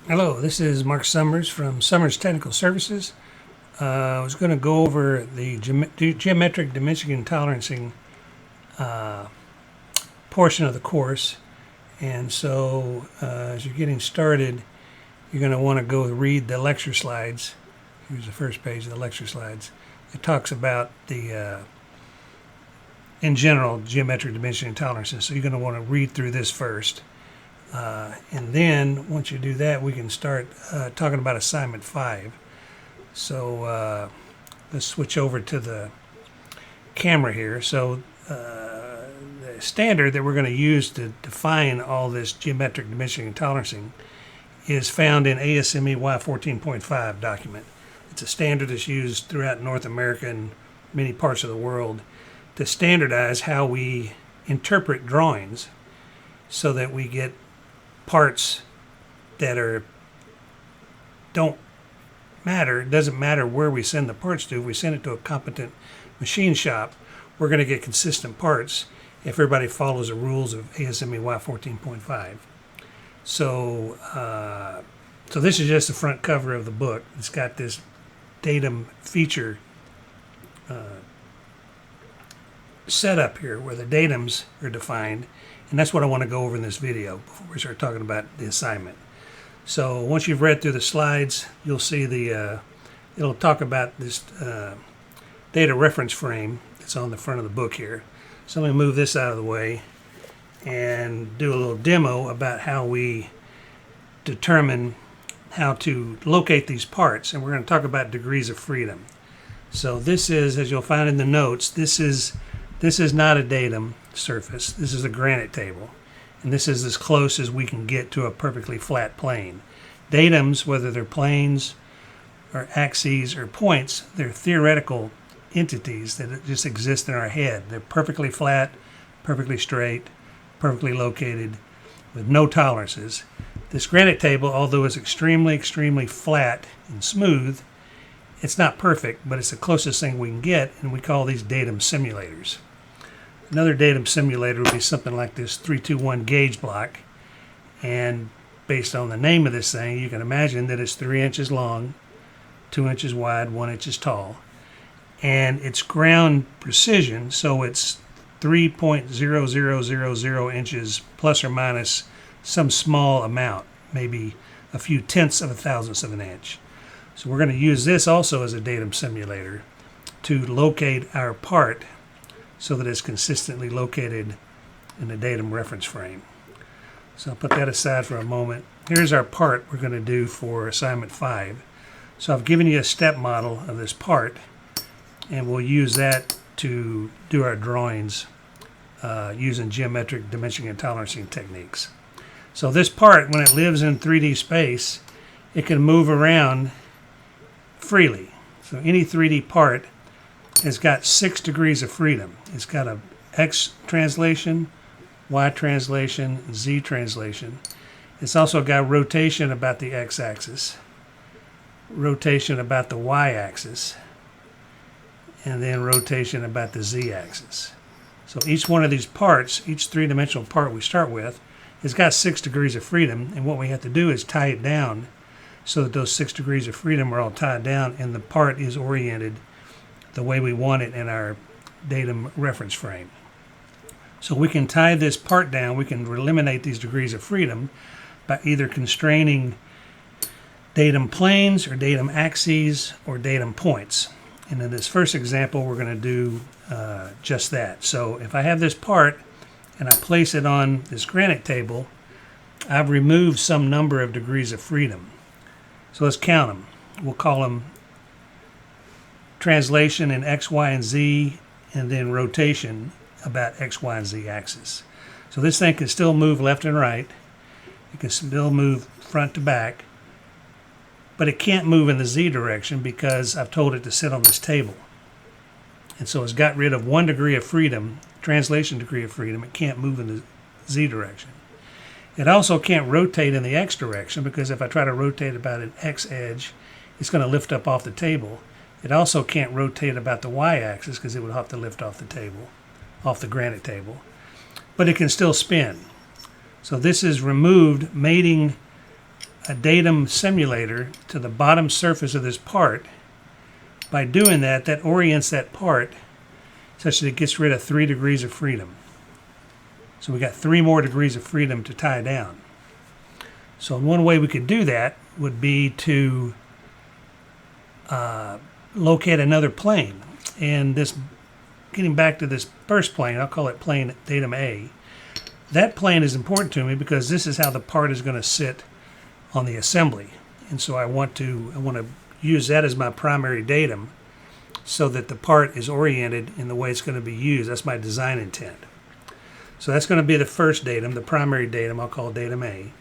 Hello, this is Mark Summers from Summers Technical Services. I was going to go over the geometric dimension tolerancing portion of the course. And so as you're getting started, you're going to want to go read the lecture slides. Here's the first page of the lecture slides. It talks about the, in general, geometric dimension tolerances. So you're going to want to read through this first. And then once you do that, we can start talking about assignment 5. So let's switch over to the camera here. So the standard that we're going to use to define all this geometric dimensioning and tolerancing is found in ASME Y14.5 document. It's a standard that's used throughout North America and many parts of the world to standardize how we interpret drawings so that we get parts that don't matter. It doesn't matter where we send the parts to. If we send it to a competent machine shop, we're going to get consistent parts if everybody follows the rules of ASME Y14.5. So this is just the front cover of the book. It's got this Datum feature set up here where the datums are defined. And that's what I want to go over in this video before we start talking about the assignment. So once you've read through the slides, you'll see it'll talk about this data reference frame that's on the front of the book here. So let me move this out of the way and do a little demo about how we determine how to locate these parts. And we're going to talk about degrees of freedom. So this is, as you'll find in the notes, this is not a datum surface. This is a granite table, and this is as close as we can get to a perfectly flat plane. Datums, whether they're planes or axes or points, they're theoretical entities that just exist in our head. They're perfectly flat, perfectly straight, perfectly located, with no tolerances. This granite table, although it's extremely, extremely flat and smooth, it's not perfect, but it's the closest thing we can get, and we call these datum simulators. Another datum simulator would be something like this 321 gauge block, and based on the name of this thing, you can imagine that it's 3 inches long, 2 inches wide, 1 inch tall, and it's ground precision, so it's 3.0000 inches plus or minus some small amount, maybe a few tenths of a thousandth of an inch. So we're going to use this also as a datum simulator to locate our part so that it's consistently located in the datum reference frame. So I'll put that aside for a moment. Here's our part we're going to do for assignment 5. So I've given you a step model of this part, and we'll use that to do our drawings using geometric dimensioning and tolerancing techniques. So this part, when it lives in 3D space, it can move around freely. So any 3D part has got 6 degrees of freedom. It's got a X translation, Y translation, Z translation. It's also got rotation about the X axis, rotation about the Y axis, and then rotation about the Z axis. So each one of these parts, each three-dimensional part we start with, has got 6 degrees of freedom, and what we have to do is tie it down so that those 6 degrees of freedom are all tied down and the part is oriented the way we want it in our datum reference frame. So we can tie this part down, we can eliminate these degrees of freedom by either constraining datum planes or datum axes or datum points. And in this first example, we're going to do just that. So if I have this part and I place it on this granite table, I've removed some number of degrees of freedom. So let's count them. We'll call them translation in X, Y, and Z, and then rotation about X, Y, and Z axis. So this thing can still move left and right. It can still move front to back, but it can't move in the Z direction because I've told it to sit on this table. And so it's got rid of 1 degree of freedom, translation degree of freedom. It can't move in the Z direction. It also can't rotate in the X direction because if I try to rotate about an X edge, it's going to lift up off the table. It also can't rotate about the Y-axis because it would have to lift off the table, off the granite table. But it can still spin. So this is removed mating a datum simulator to the bottom surface of this part. By doing that, that orients that part such that it gets rid of 3 degrees of freedom. So we got 3 more degrees of freedom to tie down. So one way we could do that would be to locate another plane. And this, getting back to this first plane, I'll call it plane datum A. That plane is important to me because this is how the part is going to sit on the assembly. And so I want to use that as my primary datum so that the part is oriented in the way it's going to be used. That's my design intent. So that's going to be the first datum, the primary datum. I'll call datum A.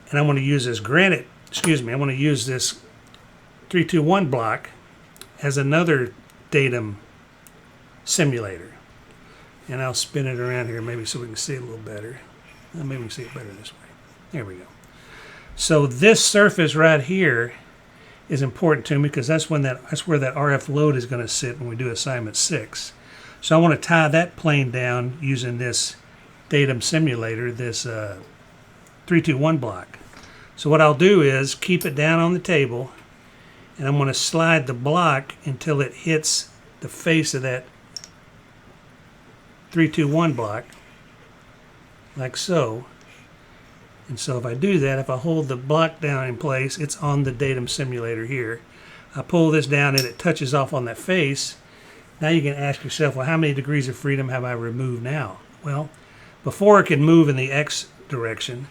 And I'm going to use this I'm going to use this 321 block as another datum simulator. And I'll spin it around here maybe so we can see it a little better. Maybe we can see it better this way. There we go. So this surface right here is important to me because that's where that RF load is going to sit when we do assignment 6. So I want to tie that plane down using this datum simulator, this 321 block. So what I'll do is keep it down on the table, and I'm going to slide the block until it hits the face of that 321 block, like so. And so if I do that, if I hold the block down in place, it's on the datum simulator here. I pull this down and it touches off on that face. Now you can ask yourself, well, how many degrees of freedom have I removed now? Well, before it could move in the X direction,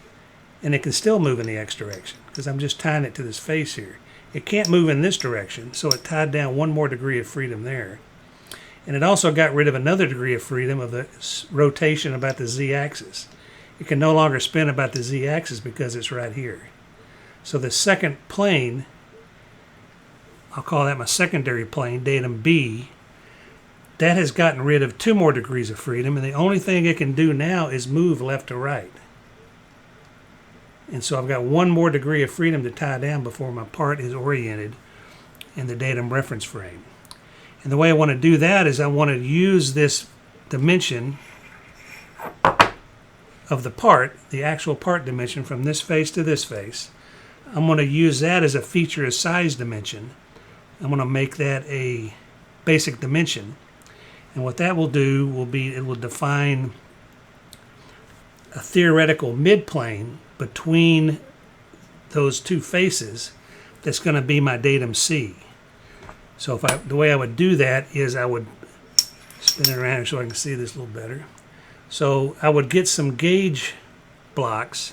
and it can still move in the X direction because I'm just tying it to this face here. It can't move in this direction, so it tied down 1 more degree of freedom there. And it also got rid of another degree of freedom of the rotation about the Z-axis. It can no longer spin about the Z-axis because it's right here. So the second plane, I'll call that my secondary plane, datum B, that has gotten rid of 2 more degrees of freedom, and the only thing it can do now is move left to right. And so I've got 1 more degree of freedom to tie down before my part is oriented in the datum reference frame. And the way I want to do that is I want to use this dimension of the part, the actual part dimension from this face to this face. I'm going to use that as a feature of size dimension. I'm going to make that a basic dimension. And what that will do will be it will define a theoretical midplane between those 2 faces that's going to be my datum C. So the way I would do that is I would spin it around so I can see this a little better. So I would get some gauge blocks,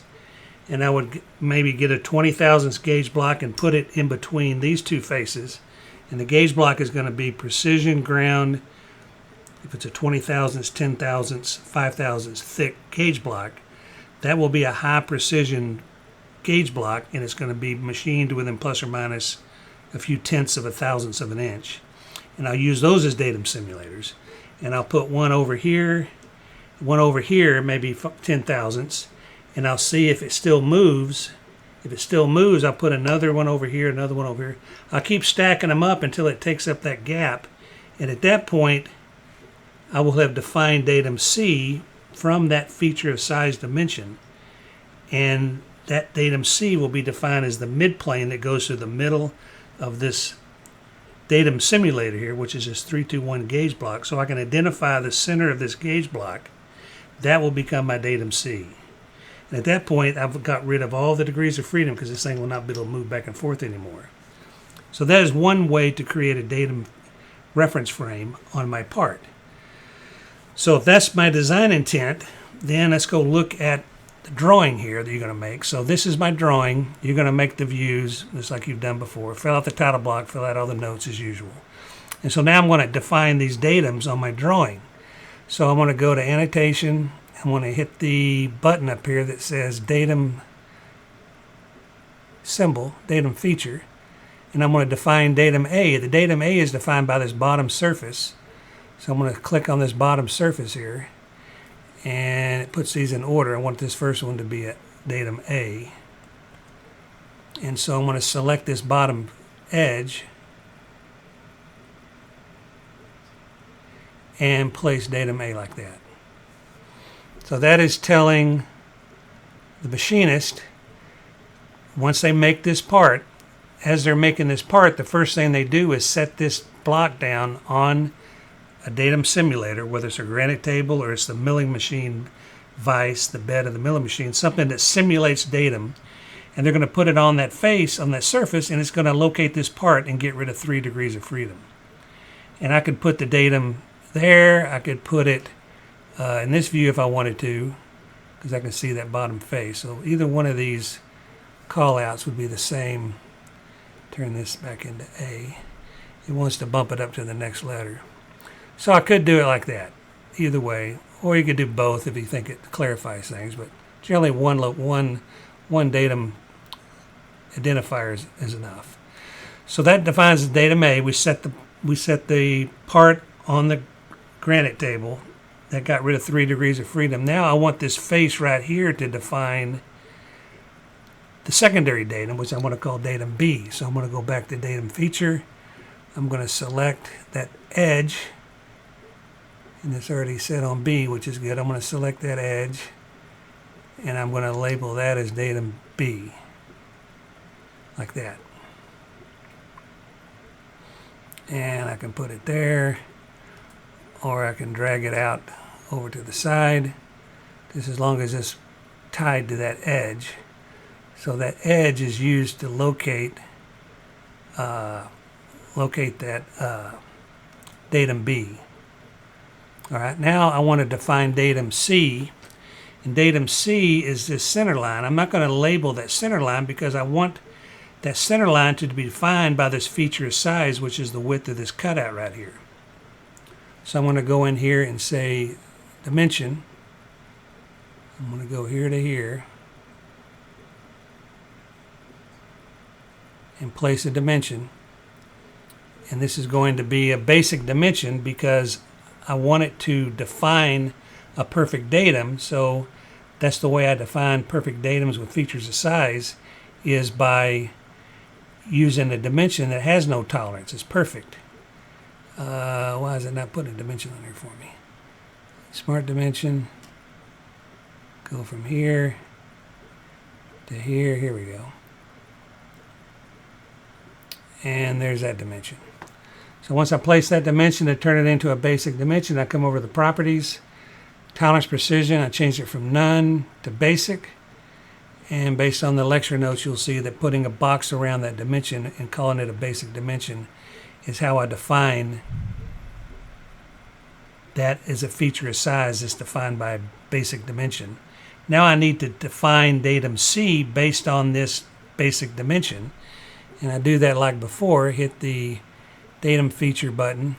and I would maybe get a 20 thousandths gauge block and put it in between these 2 faces. And the gauge block is going to be precision ground. If it's a 20 thousandths, 10 thousandths, 5 thousandths thick gauge block, that will be a high precision gauge block, and it's going to be machined within plus or minus a few tenths of a thousandths of an inch. And I'll use those as datum simulators. And I'll put one over here, maybe 10 thousandths, and I'll see if it still moves. If it still moves, I'll put another one over here, another one over here. I'll keep stacking them up until it takes up that gap. And at that point, I will have defined datum C from that feature of size dimension, and that datum C will be defined as the midplane that goes through the middle of this datum simulator here, which is this 321 gauge block. So I can identify the center of this gauge block. That will become my datum C. And at that point, I've got rid of all the degrees of freedom because this thing will not be able to move back and forth anymore. So that is one way to create a datum reference frame on my part. So if that's my design intent, then let's go look at the drawing here that you're going to make. So this is my drawing. You're going to make the views just like you've done before. Fill out the title block, fill out all the notes as usual. And so now I'm going to define these datums on my drawing. So I'm going to go to annotation. I'm going to hit the button up here that says datum symbol, datum feature. And I'm going to define datum A. The datum A is defined by this bottom surface. So I'm going to click on this bottom surface here, and it puts these in order. I want this first one to be at datum A. And so I'm going to select this bottom edge and place datum A like that. So that is telling the machinist once they make this part, as they're making this part, the first thing they do is set this block down on a datum simulator, whether it's a granite table or it's the milling machine vise, the bed of the milling machine, something that simulates datum. And they're going to put it on that face, on that surface, and it's going to locate this part and get rid of 3 degrees of freedom. And I could put the datum there. I could put it in this view if I wanted to, because I can see that bottom face. So either one of these callouts would be the same. Turn this back into A. It wants to bump it up to the next letter. So I could do it like that, either way. Or you could do both if you think it clarifies things. But generally one datum identifier is enough. So that defines the datum A. We set the part on the granite table that got rid of 3 degrees of freedom. Now I want this face right here to define the secondary datum, which I'm going to call datum B. So I'm going to go back to datum feature. I'm going to select that edge, and it's already set on B, which is good. I'm going to select that edge, and I'm going to label that as datum B, like that. And I can put it there, or I can drag it out over to the side, just as long as it's tied to that edge. So that edge is used to locate that datum B. All right, now I want to define datum C. And datum C is this center line. I'm not going to label that center line because I want that center line to be defined by this feature of size, which is the width of this cutout right here. So I'm going to go in here and say dimension. I'm going to go here to here and place a dimension. And this is going to be a basic dimension because I want it to define a perfect datum. So that's the way I define perfect datums with features of size, is by using a dimension that has no tolerance. It's perfect. Why is it not putting a dimension on here for me? Smart dimension. Go from here to here. Here we go. And there's that dimension. So once I place that dimension to turn it into a basic dimension, I come over to the properties, tolerance precision, I change it from none to basic. And based on the lecture notes, you'll see that putting a box around that dimension and calling it a basic dimension is how I define that as a feature of size that's defined by a basic dimension. Now I need to define datum C based on this basic dimension. And I do that like before, hit the datum feature button.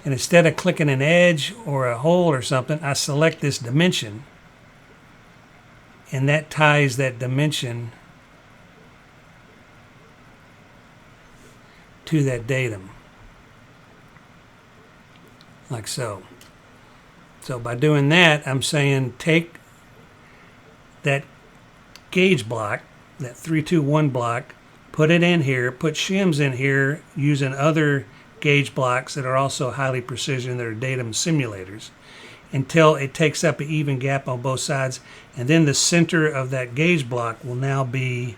And instead of clicking an edge or a hole or something, I select this dimension. And that ties that dimension to that datum, like so. So by doing that, I'm saying take that gauge block, that 321 block, put it in here, put shims in here using other gauge blocks that are also highly precision, that are datum simulators, until it takes up an even gap on both sides. And then the center of that gauge block will now be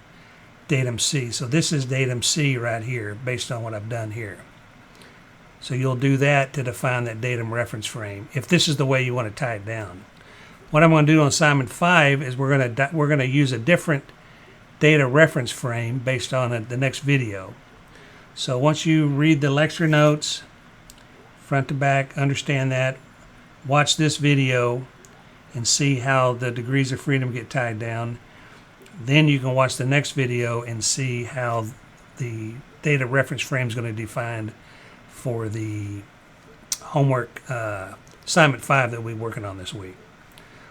datum C. So this is datum C right here based on what I've done here. So you'll do that to define that datum reference frame if this is the way you want to tie it down. What I'm going to do on assignment 5 is we're going to use a different data reference frame based on the next video. So once you read the lecture notes front to back, understand that, watch this video and see how the degrees of freedom get tied down. Then you can watch the next video and see how the data reference frame is going to be defined for the homework assignment 5 that we're working on this week.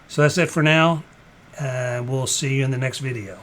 So that's it for now. We'll see you in the next video.